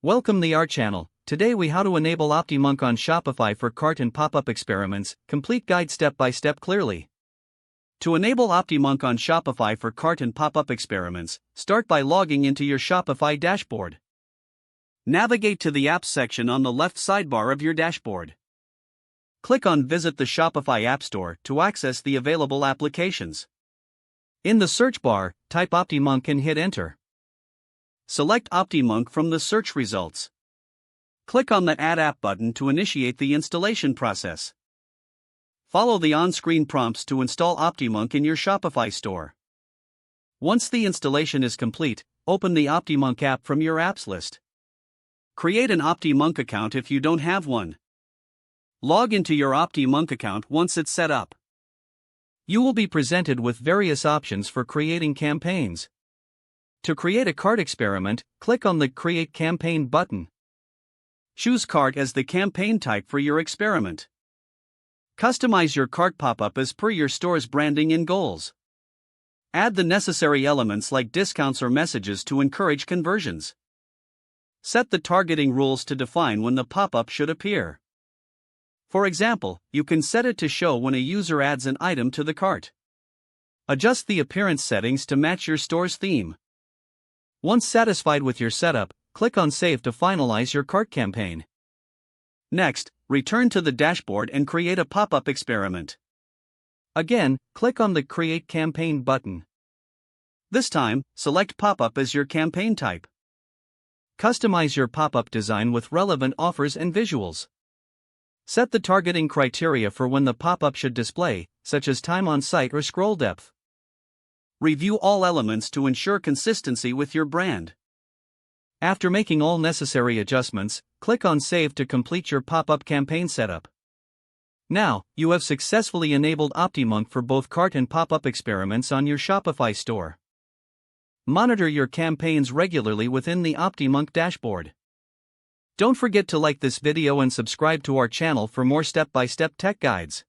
Welcome to our channel. Today we how to enable OptiMonk on Shopify for cart and pop-up experiments, complete guide step by step clearly. To enable OptiMonk on Shopify for cart and pop-up experiments, start by logging into your Shopify dashboard. Navigate to the Apps section on the left sidebar of your dashboard. Click on Visit the Shopify App Store to access the available applications. In the search bar, type OptiMonk and hit Enter. Select OptiMonk from the search results. Click on the Add App button to initiate the installation process. Follow the on-screen prompts to install OptiMonk in your Shopify store. Once the installation is complete, open the OptiMonk app from your apps list. Create an OptiMonk account if you don't have one. Log into your OptiMonk account once it's set up. You will be presented with various options for creating campaigns. To create a cart experiment, click on the Create Campaign button. Choose cart as the campaign type for your experiment. Customize your cart pop-up as per your store's branding and goals. Add the necessary elements like discounts or messages to encourage conversions. Set the targeting rules to define when the pop-up should appear. For example, you can set it to show when a user adds an item to the cart. Adjust the appearance settings to match your store's theme. Once satisfied with your setup, click on Save to finalize your cart campaign. Next, return to the dashboard and create a pop-up experiment. Again, click on the Create Campaign button. This time, select Pop-up as your campaign type. Customize your pop-up design with relevant offers and visuals. Set the targeting criteria for when the pop-up should display, such as time on site or scroll depth. Review all elements to ensure consistency with your brand. After making all necessary adjustments, click on Save to complete your pop-up campaign setup. Now, you have successfully enabled OptiMonk for both cart and pop-up experiments on your Shopify store. Monitor your campaigns regularly within the OptiMonk dashboard. Don't forget to like this video and subscribe to our channel for more step-by-step tech guides.